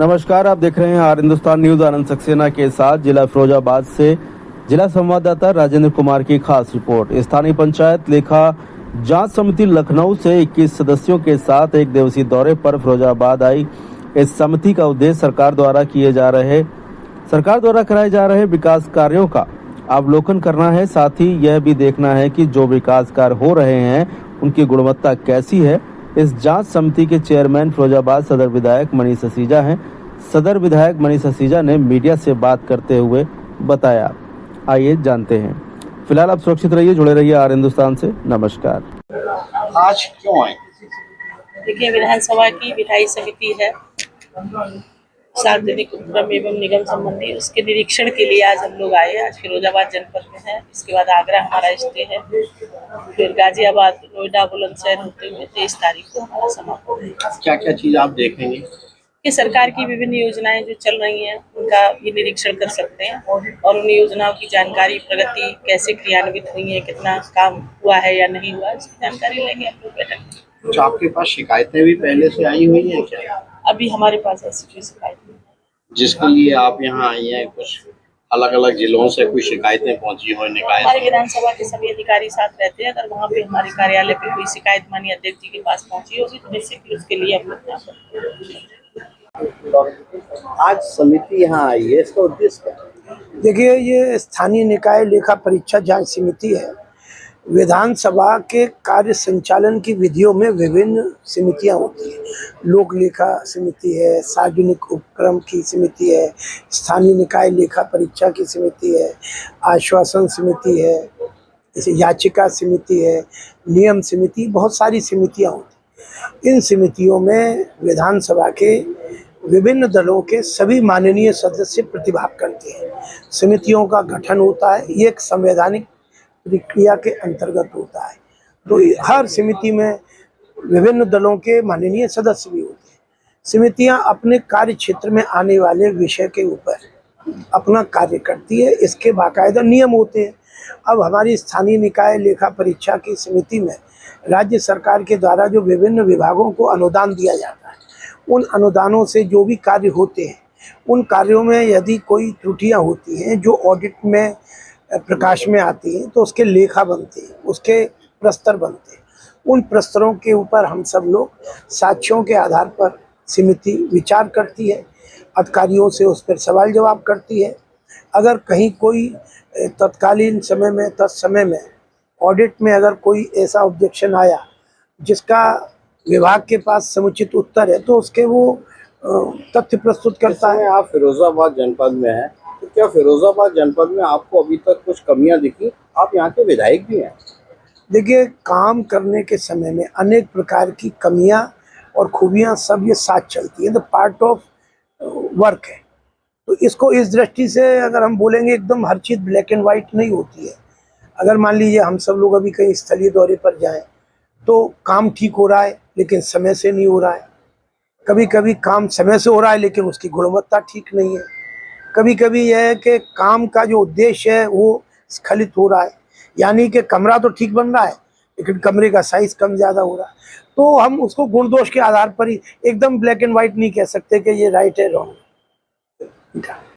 नमस्कार, आप देख रहे हैं आर हिंदुस्तान न्यूज। आनंद सक्सेना के साथ जिला फिरोजाबाद से जिला संवाददाता राजेंद्र कुमार की खास रिपोर्ट। स्थानीय पंचायत लेखा जांच समिति लखनऊ से 21 सदस्यों के साथ एक दिवसीय दौरे पर फिरोजाबाद आई। इस समिति का उद्देश्य सरकार द्वारा कराए जा रहे विकास कार्यों का अवलोकन करना है। साथ ही यह भी देखना है कि जो विकास कार्य हो रहे हैं उनकी गुणवत्ता कैसी है। इस जांच समिति के चेयरमैन फिरोजाबाद सदर विधायक मनीष हसीजा हैं। सदर विधायक मनीष हसीजा ने मीडिया से बात करते हुए बताया, आइए जानते हैं। फिलहाल आप सुरक्षित रहिए, जुड़े रहिए आर हिंदुस्तान से। नमस्कार। आज क्यों आए? देखिए, विधानसभा की विधायी समिति है, सार्वजनिक उपक्रम एवं निगम संबंधी, उसके निरीक्षण के लिए आज हम लोग आए। आज फिरोजाबाद जनपद में है, इसके बाद आगरा हमारा स्टे है, फिर गाजियाबाद, नोएडा, बुलंदशहर होते हुए 23 तारीख को हमारा समापन है। क्या क्या चीज आप देखेंगे? कि सरकार की विभिन्न योजनाएं जो चल रही हैं उनका ये निरीक्षण कर सकते हैं और उन योजनाओं की जानकारी, प्रगति कैसे क्रियान्वित हुई है, कितना काम हुआ है या नहीं हुआ, इसकी जानकारी लेंगे हम लोग बैठक में। कुछ आपके पास शिकायतें भी पहले से आई हुई हैं क्या? अभी हमारे पास ऐसी कोई शिकायत नहीं है। जिसके लिए आप यहाँ आई हैं, कुछ अलग अलग जिलों से कुछ शिकायतें पहुंची हो निकाय? हमारे विधानसभा के सभी अधिकारी साथ रहते हैं। अगर वहाँ पे हमारे कार्यालय पे कोई शिकायत माननीय अध्यक्ष जी के पास पहुंची होगी तो निश्चित उसके लिए हम लोग यहाँ पर। आज समिति यहाँ आई है, इसका उद्देश्य क्या है? देखिए, ये स्थानीय निकाय लेखा परीक्षा जांच समिति है। विधानसभा के कार्य संचालन की विधियों में विभिन्न समितियां होती हैं। लोक लेखा समिति है, सार्वजनिक उपक्रम की समिति है, स्थानीय निकाय लेखा परीक्षा की समिति है, आश्वासन समिति है, जैसे याचिका समिति है, नियम समिति, बहुत सारी समितियां होती हैं। इन समितियों में विधानसभा के विभिन्न दलों के सभी माननीय सदस्य प्रतिभाग करते हैं। समितियों का गठन होता है, ये एक संवैधानिक प्रक्रिया के अंतर्गत होता है। तो हर समिति में विभिन्न दलों के माननीय सदस्य भी होते हैं। समितियां अपने कार्य क्षेत्र में आने वाले विषय के ऊपर अपना कार्य करती है, इसके बाकायदा नियम होते हैं। अब हमारी स्थानीय निकाय लेखा परीक्षा की समिति में राज्य सरकार के द्वारा जो विभिन्न विभागों को अनुदान दिया जाता है, उन अनुदानों से जो भी कार्य होते हैं, उन कार्यों में यदि कोई त्रुटियां होती हैं जो ऑडिट में प्रकाश में आती हैं, तो उसके लेखा बनते हैं, उसके प्रस्तर बनते हैं। उन प्रस्तरों के ऊपर हम सब लोग साक्ष्यों के आधार पर समिति विचार करती है, अधिकारियों से उस पर सवाल जवाब करती है। अगर कहीं कोई तत्कालीन समय में, तत्समय में ऑडिट में अगर कोई ऐसा ऑब्जेक्शन आया जिसका विभाग के पास समुचित उत्तर है, तो उसके वो तथ्य प्रस्तुत करता है। आप फिरोजाबाद जनपद में हैं, तो क्या फिरोजाबाद जनपद में आपको अभी तक कुछ कमियां दिखी? आप यहाँ के विधायक भी हैं। देखिए, काम करने के समय में अनेक प्रकार की कमियां और खूबियां सब ये साथ चलती हैं, तो पार्ट ऑफ वर्क है। तो इसको इस दृष्टि से अगर हम बोलेंगे, एकदम हर चीज़ ब्लैक एंड वाइट नहीं होती है। अगर मान लीजिए हम सब लोग अभी कहीं स्थलीय दौरे पर जाएं तो काम ठीक हो रहा है लेकिन समय से नहीं हो रहा है। कभी कभी काम समय से हो रहा है लेकिन उसकी गुणवत्ता ठीक नहीं है। कभी कभी यह है कि काम का जो उद्देश्य है वो स्खलित हो रहा है, यानी कि कमरा तो ठीक बन रहा है लेकिन कमरे का साइज कम ज़्यादा हो रहा है। तो हम उसको गुण दोष के आधार पर ही एकदम ब्लैक एंड वाइट नहीं कह सकते कि ये राइट है, रॉन्ग है।